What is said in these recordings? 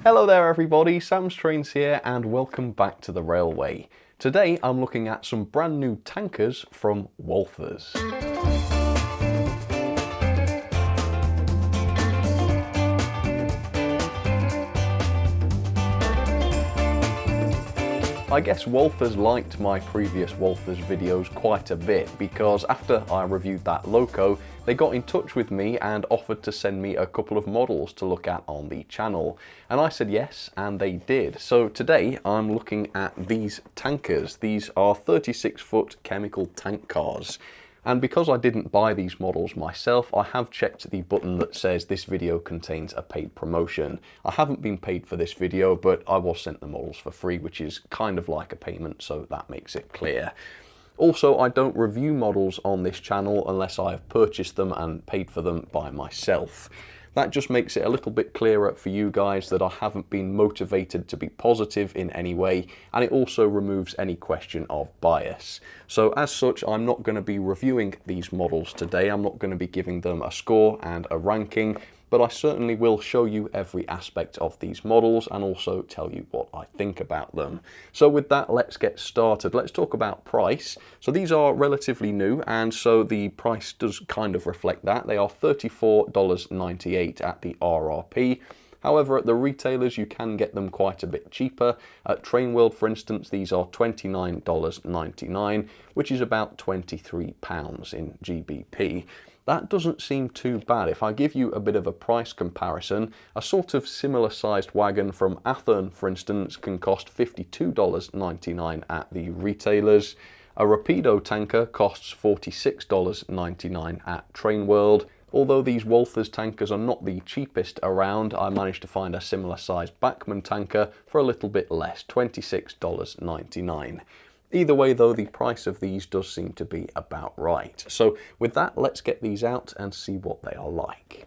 Hello there everybody, Sam's Trains here and welcome back to the railway. Today I'm looking at some brand new tankers from Walthers. I guess Walthers liked my previous Walthers videos quite a bit because after I reviewed that loco, they got in touch with me and offered to send me a couple of models to look at on the channel. And I said yes, and they did. So today I'm looking at these tankers. These are 36-foot chemical tank cars. And because I didn't buy these models myself, I have checked the button that says this video contains a paid promotion. I haven't been paid for this video, but I was sent the models for free, which is kind of like a payment, so that makes it clear. Also, I don't review models on this channel unless I have purchased them and paid for them by myself. That just makes it a little bit clearer for you guys that I haven't been motivated to be positive in any way, and it also removes any question of bias. So as such, I'm not going to be reviewing these models today. I'm not going to be giving them a score and a ranking, but I certainly will show you every aspect of these models and also tell you what I think about them. So with that, let's get started. Let's talk about price. So these are relatively new, and so the price does kind of reflect that. They are $34.98 at the RRP. However, at the retailers, you can get them quite a bit cheaper. At Train World, for instance, these are $29.99, which is about £23 in GBP. That doesn't seem too bad. If I give you a bit of a price comparison, a sort of similar sized wagon from Athern, for instance, can cost $52.99 at the retailers. A Rapido tanker costs $46.99 at Train World. Although these Walthers tankers are not the cheapest around, I managed to find a similar sized Bachmann tanker for a little bit less, $26.99. Either way though, the price of these does seem to be about right. So with that, let's get these out and see what they are like.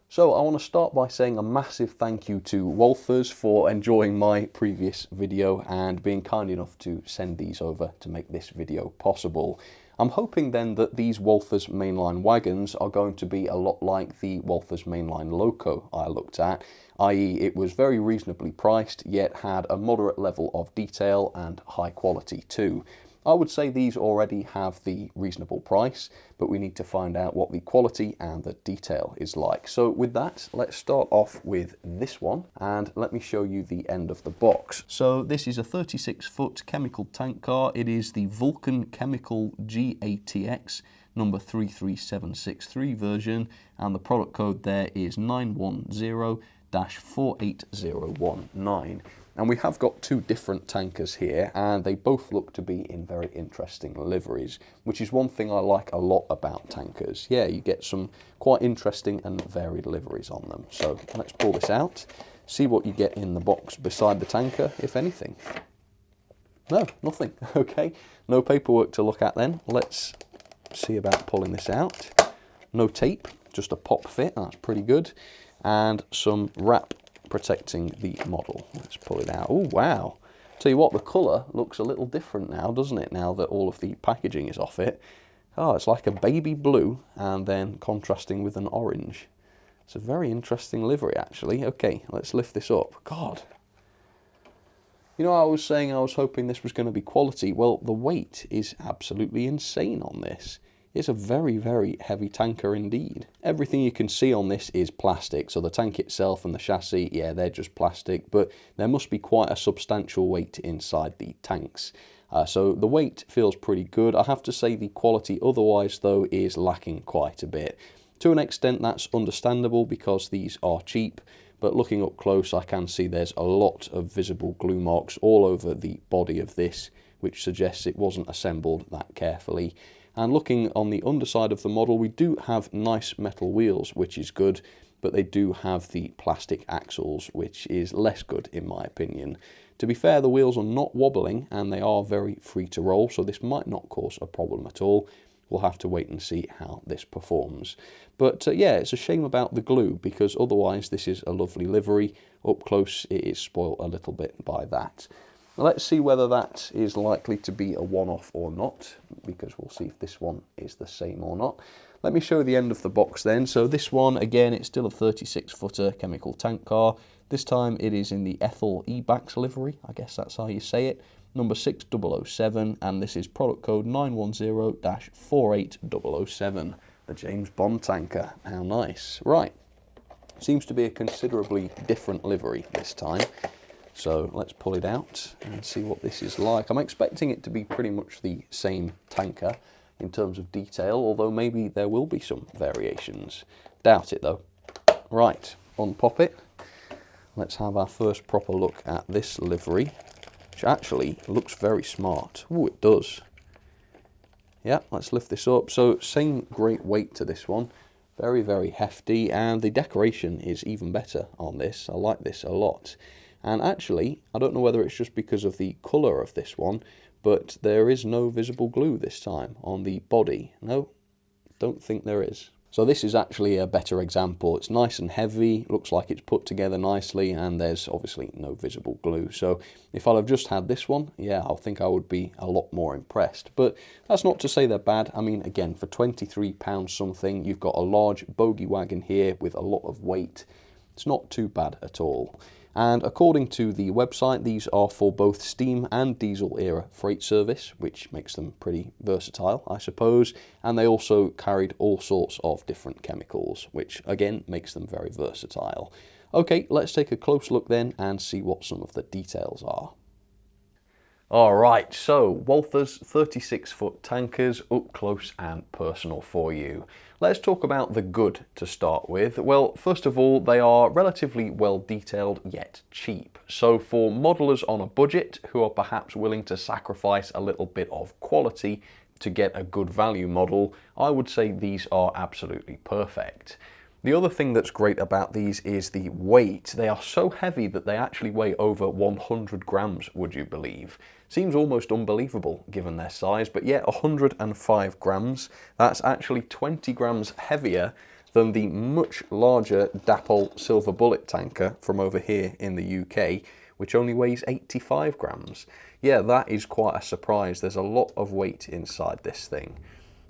So I want to start by saying a massive thank you to Walthers for enjoying my previous video and being kind enough to send these over to make this video possible. I'm hoping then that these Walthers mainline wagons are going to be a lot like the Walthers mainline loco I looked at, i.e. it was very reasonably priced yet had a moderate level of detail and high quality too. I would say these already have the reasonable price, but we need to find out what the quality and the detail is like. So with that, let's start off with this one and let me show you the end of the box. So this is a 36-foot chemical tank car. It is the Vulcan Chemical GATX number 33763 version, and the product code there is 910-48019. And we have got two different tankers here, and they both look to be in very interesting liveries, which is one thing I like a lot about tankers. Yeah, you get some quite interesting and varied liveries on them. So let's pull this out, see what you get in the box beside the tanker, if anything. No, nothing. Okay, no paperwork to look at then. Let's see about pulling this out. No tape, just a pop fit, that's pretty good. And some wrap protecting the model. Let's pull it out. Oh wow, tell you what, the colour looks a little different now, doesn't it, now that all of the packaging is off it. Oh, it's like a baby blue and then contrasting with an orange. It's a very interesting livery actually. Okay, let's lift this up. God, you know, I was saying I was hoping this was going to be quality. Well, the weight is absolutely insane on this. It's a very, very heavy tanker indeed. Everything you can see on this is plastic, so the tank itself and the chassis, yeah, they're just plastic, but there must be quite a substantial weight inside the tanks. So the weight feels pretty good. I have to say the quality otherwise, though, is lacking quite a bit. To an extent, that's understandable because these are cheap, but looking up close, I can see there's a lot of visible glue marks all over the body of this, which suggests it wasn't assembled that carefully. And looking on the underside of the model, we do have nice metal wheels, which is good, but they do have the plastic axles, which is less good in my opinion. To be fair, the wheels are not wobbling and they are very free to roll, so this might not cause a problem at all. We'll have to wait and see how this performs. But yeah, it's a shame about the glue because otherwise this is a lovely livery. Up close, it is spoilt a little bit by that. Let's see whether that is likely to be a one-off or not, because we'll see if this one is the same or not. Let me show the end of the box then. So this one, again, it's still a 36-footer chemical tank car. This time it is in the Ethel E-Bax livery, I guess that's how you say it, number 6007, and this is product code 910-48007, the James Bond tanker. How nice. Right, seems to be a considerably different livery this time. So let's pull it out and see what this is like. I'm expecting it to be pretty much the same tanker in terms of detail, although maybe there will be some variations. Doubt it though. Right, unpop it. Let's have our first proper look at this livery, which actually looks very smart. Oh, it does. Yeah, let's lift this up. So same great weight to this one. Very, very hefty, and the decoration is even better on this. I like this a lot. And actually, I don't know whether it's just because of the colour of this one, but there is no visible glue this time on the body. No, don't think there is. So this is actually a better example. It's nice and heavy, looks like it's put together nicely, and there's obviously no visible glue. So if I'd have just had this one, yeah, I think I would be a lot more impressed. But that's not to say they're bad. I mean, again, for £23 something, you've got a large bogie wagon here with a lot of weight. It's not too bad at all. And according to the website, these are for both steam and diesel era freight service, which makes them pretty versatile, I suppose. And they also carried all sorts of different chemicals, which again makes them very versatile. Okay, let's take a close look then and see what some of the details are. Alright, so Walthers 36-foot tankers up close and personal for you. Let's talk about the good to start with. Well, first of all, they are relatively well detailed yet cheap. So for modelers on a budget who are perhaps willing to sacrifice a little bit of quality to get a good value model, I would say these are absolutely perfect. The other thing that's great about these is the weight. They are so heavy that they actually weigh over 100 grams, would you believe? Seems almost unbelievable given their size, but yeah, 105 grams. That's actually 20 grams heavier than the much larger Dapol Silver Bullet tanker from over here in the UK, which only weighs 85 grams. Yeah, that is quite a surprise. There's a lot of weight inside this thing.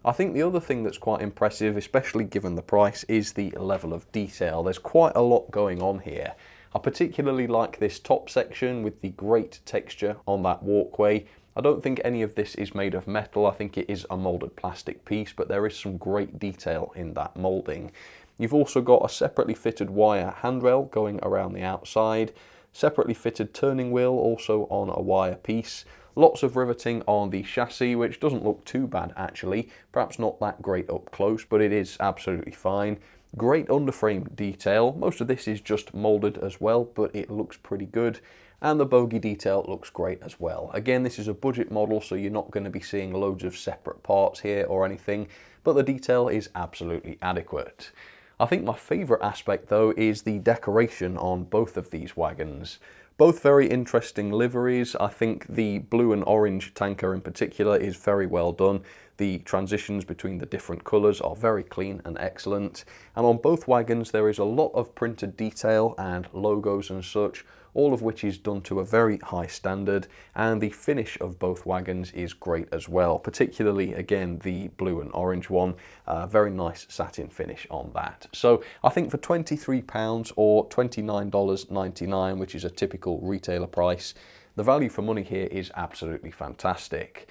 I think the other thing that's quite impressive, especially given the price, is the level of detail. There's quite a lot going on here. I particularly like this top section with the great texture on that walkway. I don't think any of this is made of metal. I think it is a moulded plastic piece, but there is some great detail in that moulding. You've also got a separately fitted wire handrail going around the outside, separately fitted turning wheel also on a wire piece. Lots of riveting on the chassis, which doesn't look too bad actually. Perhaps not that great up close, but it is absolutely fine. Great underframe detail. Most of this is just moulded as well, but it looks pretty good. And the bogie detail looks great as well. Again, this is a budget model, so you're not going to be seeing loads of separate parts here or anything, but the detail is absolutely adequate. I think my favourite aspect though is the decoration on both of these wagons. Both very interesting liveries. I think the blue and orange tanker in particular is very well done. The transitions between the different colours are very clean and excellent. And on both wagons there is a lot of printed detail and logos and such, all of which is done to a very high standard, and the finish of both wagons is great as well, particularly again the blue and orange one. Very nice satin finish on that. So I think for £23 or $29.99, which is a typical retailer price, the value for money here is absolutely fantastic.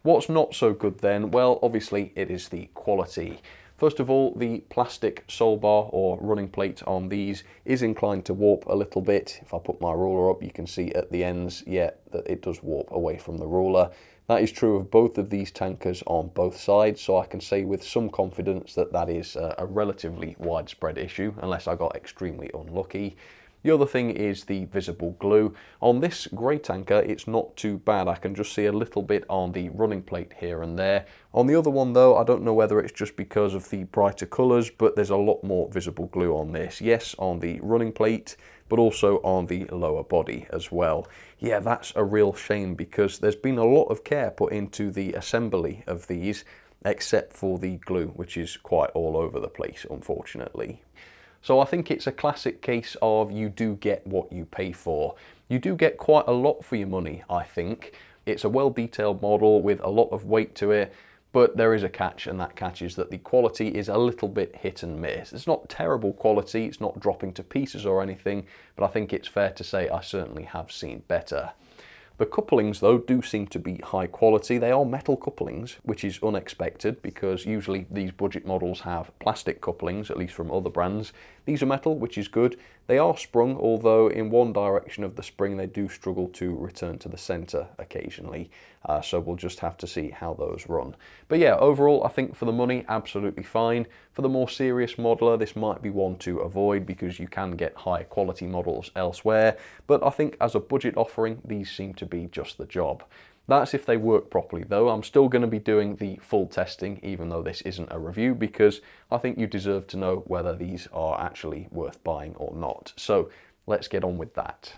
What's not so good then? Well, obviously it is the quality. First of all, the plastic sole bar or running plate on these is inclined to warp a little bit. If I put my ruler up, you can see at the ends, yeah, that it does warp away from the ruler. That is true of both of these tankers on both sides, so I can say with some confidence that that is a relatively widespread issue, unless I got extremely unlucky. The other thing is the visible glue. On this grey tanker, it's not too bad. I can just see a little bit on the running plate here and there. On the other one though, I don't know whether it's just because of the brighter colours, but there's a lot more visible glue on this. Yes, on the running plate, but also on the lower body as well. Yeah, that's a real shame because there's been a lot of care put into the assembly of these, except for the glue, which is quite all over the place, unfortunately. So I think it's a classic case of you do get what you pay for. You do get quite a lot for your money, I think. It's a well-detailed model with a lot of weight to it. But there is a catch, and that catch is that the quality is a little bit hit and miss. It's not terrible quality, it's not dropping to pieces or anything, but I think it's fair to say I certainly have seen better. The couplings though do seem to be high quality. They are metal couplings, which is unexpected because usually these budget models have plastic couplings, at least from other brands. These are metal, which is good. They are sprung, although in one direction of the spring they do struggle to return to the center occasionally. So we'll just have to see how those run. But yeah, overall I think for the money, absolutely fine. For the more serious modeler, this might be one to avoid because you can get higher quality models elsewhere. But I think as a budget offering, these seem to be just the job. That's if they work properly though. I'm still going to be doing the full testing even though this isn't a review because I think you deserve to know whether these are actually worth buying or not. So let's get on with that.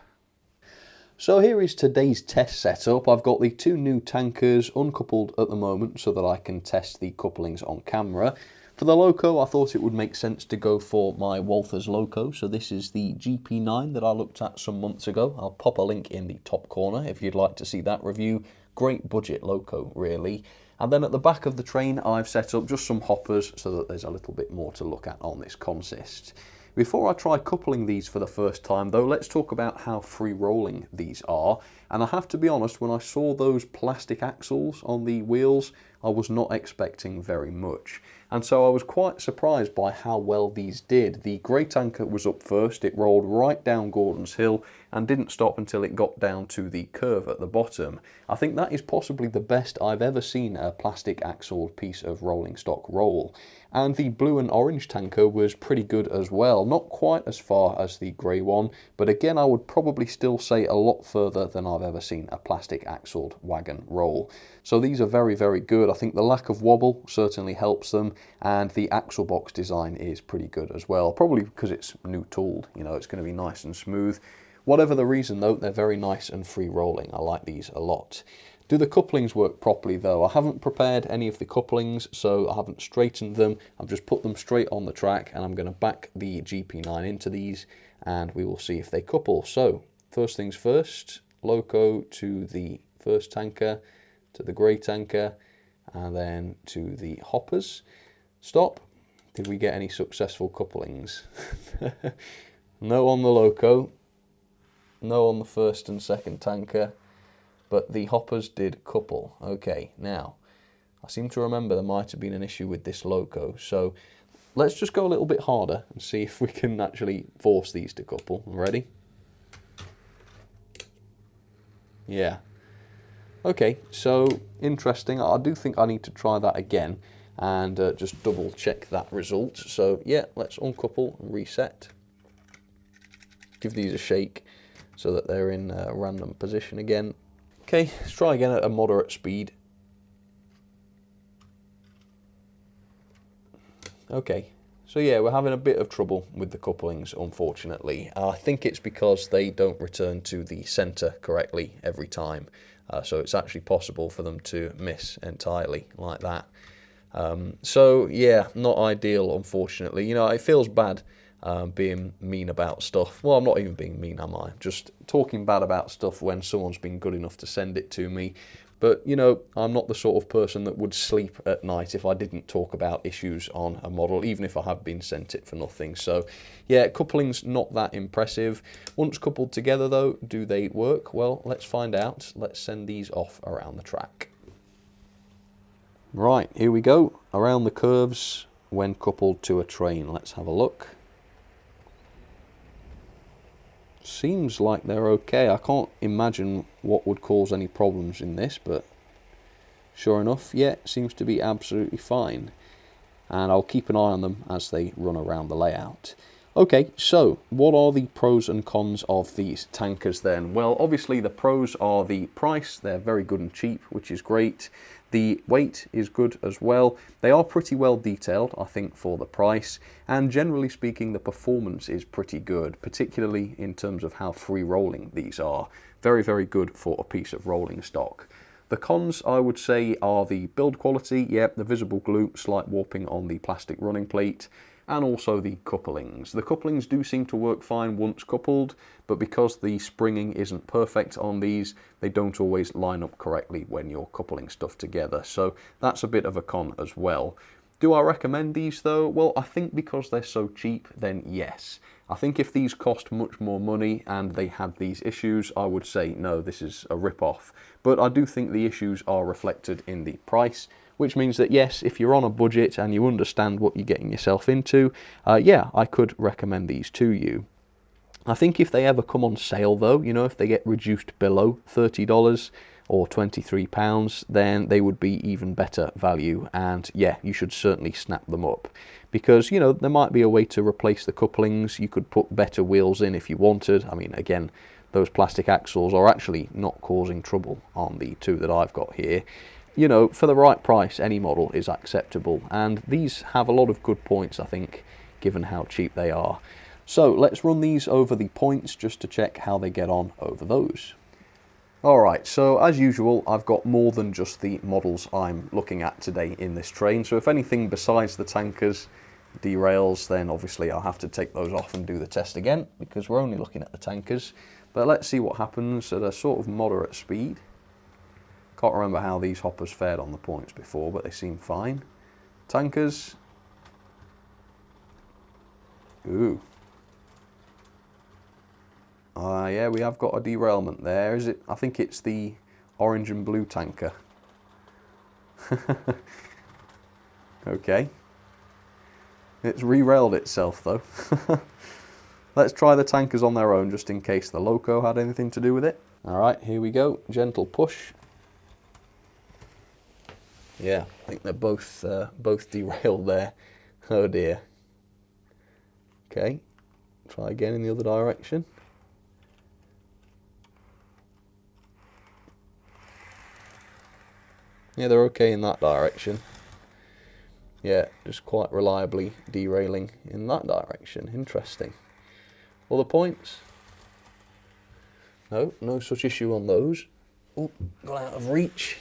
So here is today's test setup. I've got the two new tankers uncoupled at the moment so that I can test the couplings on camera. For the loco, I thought it would make sense to go for my Walthers loco. So this is the GP9 that I looked at some months ago. I'll pop a link in the top corner if you'd like to see that review. Great budget loco, really. And then at the back of the train, I've set up just some hoppers so that there's a little bit more to look at on this consist. Before I try coupling these for the first time though, let's talk about how free rolling these are. And I have to be honest, when I saw those plastic axles on the wheels, I was not expecting very much. And so I was quite surprised by how well these did. The grey tanker was up first, it rolled right down Gordon's Hill and didn't stop until it got down to the curve at the bottom. I think that is possibly the best I've ever seen a plastic axle piece of rolling stock roll. And the blue and orange tanker was pretty good as well. Not quite as far as the grey one, but again I would probably still say a lot further than I've ever seen a plastic axled wagon roll. So these are very, very good. I think the lack of wobble certainly helps them, and the axle box design is pretty good as well. Probably because it's new tooled, you know, it's going to be nice and smooth. Whatever the reason though, they're very nice and free rolling. I like these a lot. Do the couplings work properly though? I haven't prepared any of the couplings, so I haven't straightened them. I've just put them straight on the track and I'm going to back the GP9 into these and we will see if they couple. So first things first, loco to the first tanker, to the grey tanker, and then to the hoppers. Stop. Did we get any successful couplings? No on the loco, no on the first and second tanker, but the hoppers did couple. Okay, now, I seem to remember there might have been an issue with this loco, so let's just go a little bit harder and see if we can actually force these to couple. Ready? Yeah. Okay, so interesting. I do think I need to try that again and just double check that result. So yeah, let's uncouple and reset. Give these a shake so that they're in a random position again. Okay, let's try again at a moderate speed. Okay, so yeah, we're having a bit of trouble with the couplings, unfortunately. I think it's because they don't return to the center correctly every time. So it's actually possible for them to miss entirely like that. So yeah, not ideal, unfortunately. You know, it feels bad being mean about stuff. Well, I'm not even being mean, am I? Just talking bad about stuff when someone's been good enough to send it to me. But, you know, I'm not the sort of person that would sleep at night if I didn't talk about issues on a model, even if I have been sent it for nothing. So, yeah, coupling's not that impressive. Once coupled together, though, do they work? Well, let's find out. Let's send these off around the track. Right, here we go. Around the curves when coupled to a train. Let's have a look. Seems like they're okay. I can't imagine what would cause any problems in this, but sure enough, yeah, seems to be absolutely fine. And I'll keep an eye on them as they run around the layout. Okay, so what are the pros and cons of these tankers then? Well, obviously the pros are the price. They're very good and cheap, which is great. The weight is good as well. They are pretty well detailed, I think, for the price. And generally speaking, the performance is pretty good, particularly in terms of how free rolling these are. Very, very good for a piece of rolling stock. The cons, I would say, are the build quality. Yep, the visible glue, slight warping on the plastic running plate. and also the couplings. The couplings do seem to work fine once coupled, but because the springing isn't perfect on these, they don't always line up correctly when you're coupling stuff together, so that's a bit of a con as well. Do I recommend these though? Well, I think because they're so cheap, then yes. I think if these cost much more money and they had these issues, I would say no, this is a rip-off. But I do think the issues are reflected in the price, which means that yes, if you're on a budget and you understand what you're getting yourself into, yeah, I could recommend these to you. I think if they ever come on sale though, you know, if they get reduced below $30 or £23, then they would be even better value, and yeah, you should certainly snap them up. Because, you know, there might be a way to replace the couplings, you could put better wheels in if you wanted. I mean, again, those plastic axles are actually not causing trouble on the two that I've got here. You know, for the right price, any model is acceptable, and these have a lot of good points, I think, given how cheap they are. So let's run these over the points just to check how they get on over those. Alright, so as usual, I've got more than just the models I'm looking at today in this train, so if anything besides the tankers derails, then obviously I'll have to take those off and do the test again, because we're only looking at the tankers. But let's see what happens at a sort of moderate speed. Can't remember how these hoppers fared on the points before, but they seem fine. Tankers. Ooh. Yeah, we have got a derailment there. Is it? I think it's the orange and blue tanker. Okay. It's re-railed itself though. Let's try the tankers on their own just in case the loco had anything to do with it. Alright, here we go. Gentle push. Yeah, I think they're both derailed there. Oh dear. Okay, try again in the other direction. Yeah, they're okay in that direction. Yeah, just quite reliably derailing in that direction. Interesting. Other points? No, no such issue on those. Oh, got out of reach.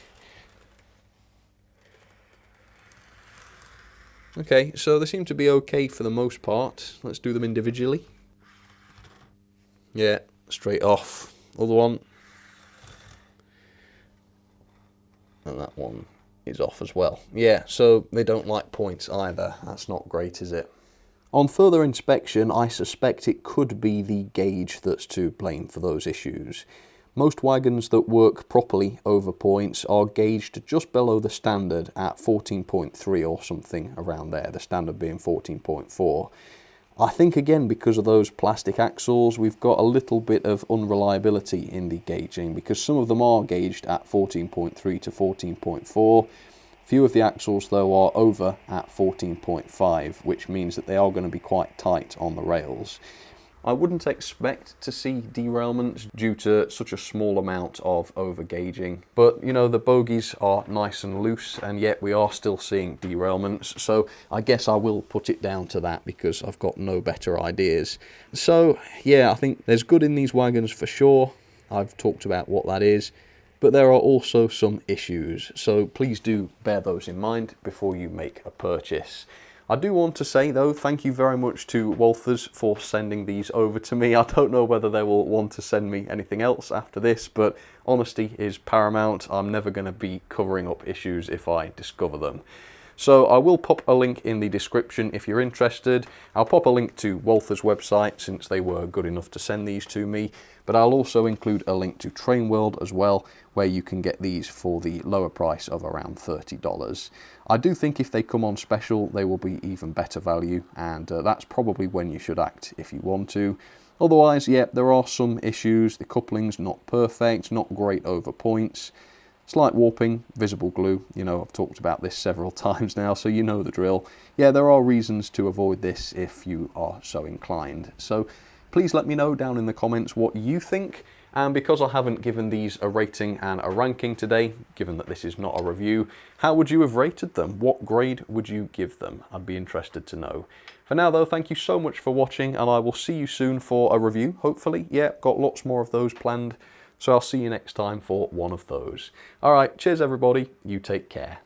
Okay, so they seem to be okay for the most part. Let's do them individually. Yeah, straight off. Other one. And that one is off as well. Yeah, so they don't like points either. That's not great, is it? On further inspection, I suspect it could be the gauge that's to blame for those issues. Most wagons that work properly over points are gauged just below the standard at 14.3 or something around there, the standard being 14.4. I think again because of those plastic axles we've got a little bit of unreliability in the gauging, because some of them are gauged at 14.3 to 14.4. Few of the axles though are over at 14.5, which means that they are going to be quite tight on the rails. I wouldn't expect to see derailments due to such a small amount of over-gauging, but you know, the bogies are nice and loose and yet we are still seeing derailments, so I guess I will put it down to that because I've got no better ideas. So yeah, I think there's good in these wagons for sure. I've talked about what that is, but there are also some issues, so please do bear those in mind before you make a purchase. I do want to say though, thank you very much to Walthers for sending these over to me. I don't know whether they will want to send me anything else after this, but honesty is paramount. I'm never going to be covering up issues if I discover them. So I will pop a link in the description if you're interested. I'll pop a link to Walthers' website since they were good enough to send these to me, but I'll also include a link to Train World as well, where you can get these for the lower price of around $30. I do think if they come on special, they will be even better value, and that's probably when you should act if you want to. Otherwise, yeah, there are some issues. The coupling's not perfect, not great over points. Slight warping, visible glue, you know, I've talked about this several times now, so you know the drill. Yeah, there are reasons to avoid this if you are so inclined. So please let me know down in the comments what you think. And because I haven't given these a rating and a ranking today, given that this is not a review, how would you have rated them? What grade would you give them? I'd be interested to know. For now though, thank you so much for watching, and I will see you soon for a review, hopefully. Yeah, got lots more of those planned. So I'll see you next time for one of those. All right, cheers everybody. You take care.